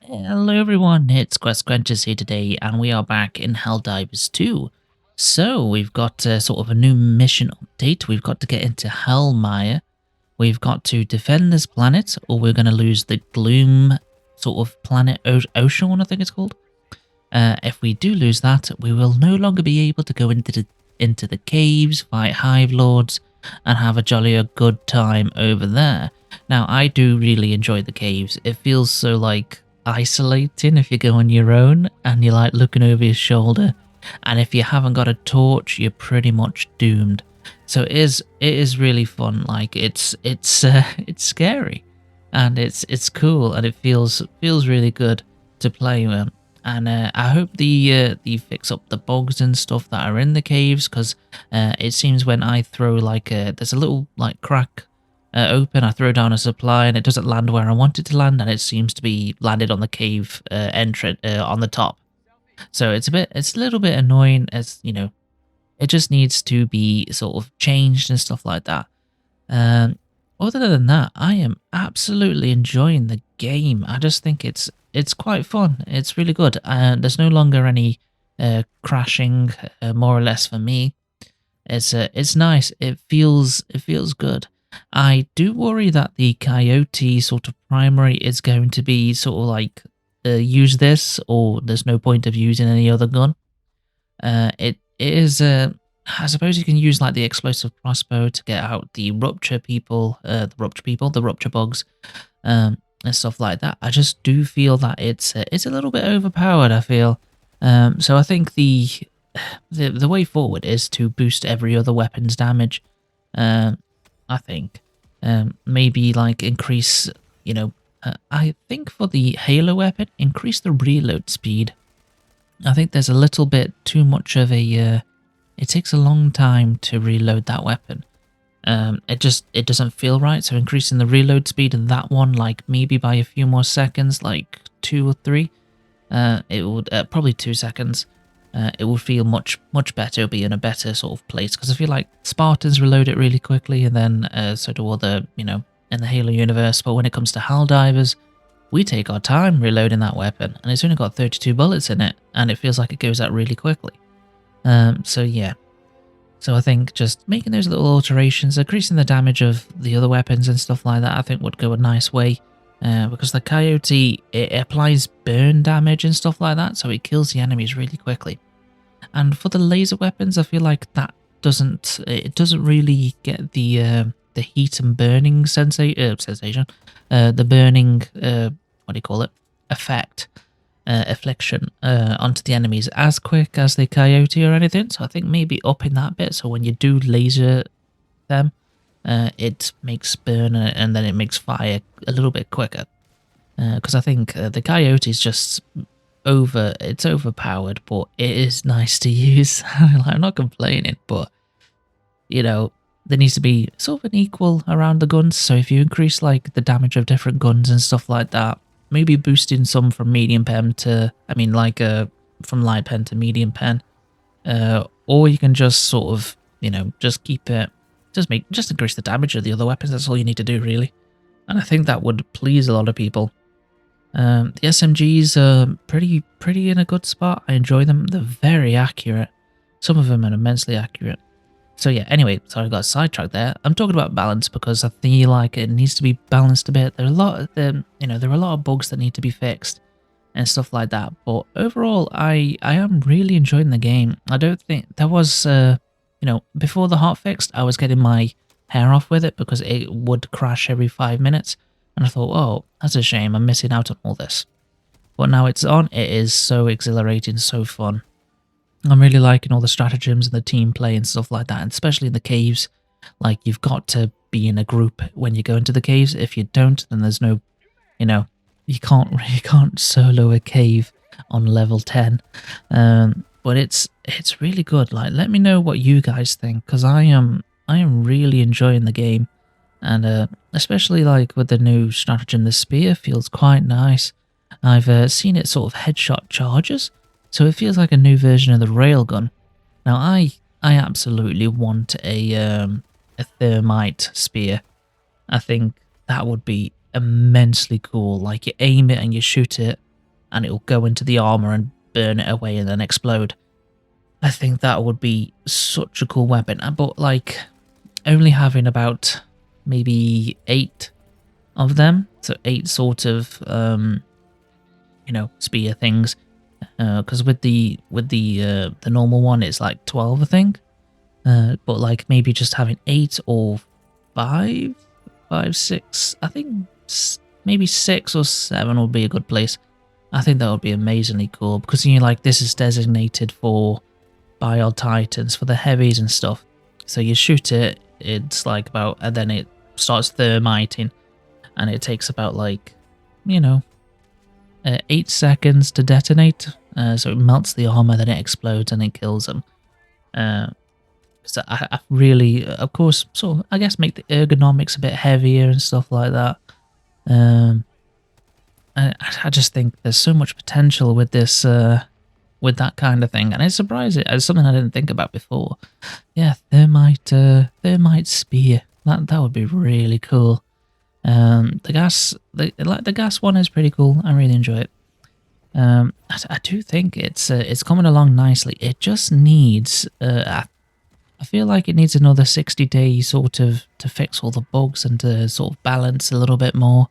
Hello everyone, it's Quenches here today, and we are back in Helldivers 2. So, we've got sort of a new mission update. We've got to get into Hellmire. We've got to defend this planet, or we're going to lose the gloom sort of planet ocean, I think it's called. If we do lose that, we will no longer be able to go into the caves, fight hive lords, and have a jolly good time over there. Now, I do really enjoy the caves. It feels so like isolating if you go on your own and you're like looking over your shoulder, and if you haven't got a torch, you're pretty much doomed. So it is really fun. Like it's scary, and it's cool, and it feels really good to play with. And I hope the fix up the bugs and stuff that are in the caves, because it seems when I throw there's a little like crack open, I throw down a supply and it doesn't land where I want it to land, and it seems to be landed on the cave entrance on the top. So it's a little bit annoying, as you know. It just needs to be sort of changed and stuff like that. Um, Other than that, I am absolutely enjoying the game. I just think it's quite fun. It's really good. There's no longer any crashing, more or less for me. It's nice. It feels good. I do worry that the Coyote sort of primary is going to be sort of like use this, or there's no point of using any other gun. It is. I suppose you can use like the explosive crossbow to get out the the rupture bugs, and stuff like that. I just do feel that it's a little bit overpowered. I feel. So I think the way forward is to boost every other weapon's damage. I think maybe like increase. I think for the Halo weapon, increase the reload speed. I think there's a little bit too much of a. It takes a long time to reload that weapon. It doesn't feel right. So increasing the reload speed of that one, like maybe by a few more seconds, like 2 or 3, it would probably 2 seconds. It will feel much better. It'll be in a better sort of place, because I feel like Spartans reload it really quickly, and then so do other, in the Halo universe. But when it comes to Helldivers, we take our time reloading that weapon, and it's only got 32 bullets in it, and it feels like it goes out really quickly. So yeah. So I think just making those little alterations, increasing the damage of the other weapons and stuff like that, I think would go a nice way. Because the Coyote, it applies burn damage and stuff like that, so it kills the enemies really quickly. And for the laser weapons, I feel like it doesn't really get the heat and burning sensation, the burning what do you call it, effect, affliction onto the enemies as quick as the Coyote or anything. So I think maybe upping that bit, so when you do laser them, it makes burn and then it makes fire a little bit quicker. Because I think the Coyote is just it's overpowered, but it is nice to use. I'm not complaining, but there needs to be sort of an equal around the guns. So if you increase like the damage of different guns and stuff like that, maybe boosting some from medium pen to, from light pen to medium pen, or you can just sort of, just keep it, just increase the damage of the other weapons. That's all you need to do, really. And I think that would please a lot of people. The SMGs are pretty in a good spot. I enjoy them. They're very accurate. Some of them are immensely accurate. So yeah, anyway, sorry I got sidetracked there. I'm talking about balance because I feel like it needs to be balanced a bit. There are a lot of bugs that need to be fixed and stuff like that. But overall, I am really enjoying the game. I don't think there was, before the hotfix, I was getting my hair off with it because it would crash every 5 minutes. And I thought, oh, that's a shame. I'm missing out on all this. But now it's on. It is so exhilarating, so fun. I'm really liking all the stratagems and the team play and stuff like that, and especially in the caves. Like, you've got to be in a group when you go into the caves. If you don't, then there's no, you can't solo a cave on level 10. But it's really good. Like, let me know what you guys think, because I am really enjoying the game, and especially like with the new stratagem, the spear feels quite nice. I've seen it sort of headshot charges. So it feels like a new version of the railgun. Now I absolutely want a thermite spear. I think that would be immensely cool. Like, you aim it and you shoot it, and it'll go into the armor and burn it away and then explode. I think that would be such a cool weapon, but like only having about maybe 8 of them, so 8 sort of spear things, because with the normal one it's like 12, I think, but like maybe just having 8 or 5, 6, I think maybe 6 or 7 would be a good place. I think that would be amazingly cool, because this is designated for Bio Titans, for the heavies and stuff. So you shoot it, it's like about, and then it starts thermiting, and it takes about 8 seconds to detonate. So it melts the armor, then it explodes and it kills them. So I really, of course, I guess make the ergonomics a bit heavier and stuff like that. I just think there's so much potential with this, with that kind of thing, and it's surprising. It's something I didn't think about before. Yeah, thermite spear. That would be really cool. The gas one is pretty cool. I really enjoy it. I do think it's coming along nicely. It just needs, I feel like it needs another 60 days sort of to fix all the bugs and to sort of balance a little bit more.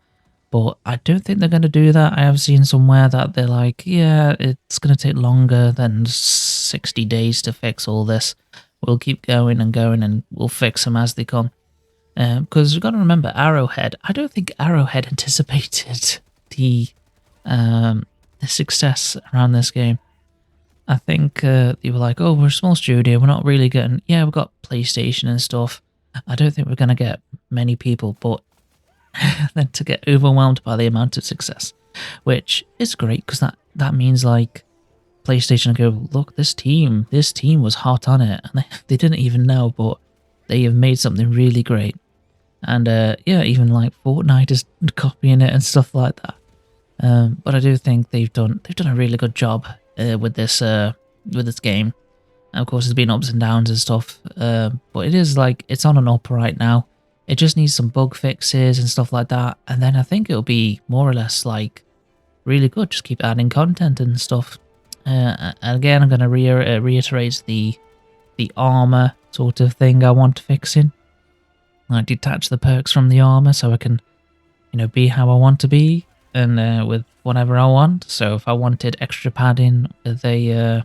But I don't think they're going to do that. I have seen somewhere that they're like, yeah, it's going to take longer than 60 days to fix all this. We'll keep going and we'll fix them as they come. Because we've got to remember, Arrowhead, I don't think Arrowhead anticipated the success around this game. I think they were like, oh, we're a small studio, we're not really getting, yeah, we've got PlayStation and stuff. I don't think we're going to get many people, but then to get overwhelmed by the amount of success, which is great, because that means like PlayStation go, look, this team was hot on it, and they didn't even know, but they have made something really great. And yeah, even like Fortnite is copying it and stuff like that. But I do think they've done a really good job with this game. And of course, there's been ups and downs and stuff, but it is like it's on an up right now. It just needs some bug fixes and stuff like that, and then I think it'll be more or less like really good. Just keep adding content and stuff. And again, I'm going to reiterate the armor sort of thing I want fixing. I detach the perks from the armor so I can, be how I want to be, and with whatever I want. So if I wanted extra padding with a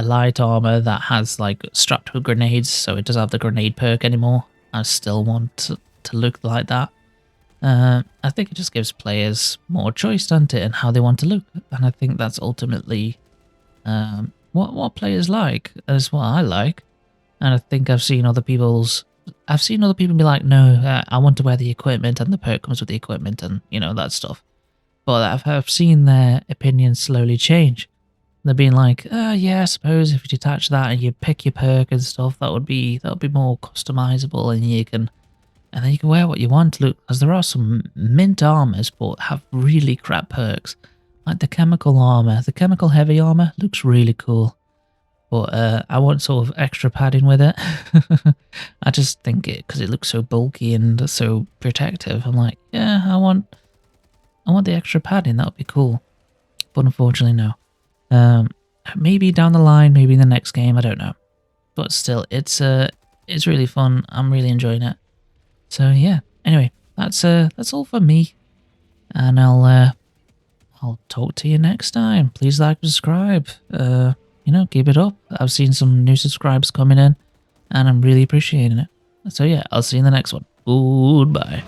light armor that has like strapped with grenades, so it doesn't have the grenade perk anymore, I still want to look like that. I think it just gives players more choice, doesn't it, in how they want to look, and I think that's ultimately what players like. Is what I like, and I think I've seen other people be like, no, I want to wear the equipment, and the perk comes with the equipment, and that stuff. But I've seen their opinions slowly change. They're being like, yeah, I suppose if you detach that and you pick your perk and stuff, that would be more customizable, and then you can wear what you want to look. Because there are some mint armors, but have really crap perks, like the chemical armor. The chemical heavy armor looks really cool, but I want sort of extra padding with it. I just think because it looks so bulky and so protective. I'm like, yeah, I want the extra padding. That would be cool, but unfortunately, no. Maybe down the line, maybe in the next game, I don't know. But still, it's really fun. I'm really enjoying it. So yeah. Anyway, that's all for me, and I'll talk to you next time. Please like, subscribe. Keep it up. I've seen some new subscribers coming in, and I'm really appreciating it. So yeah, I'll see you in the next one. Goodbye.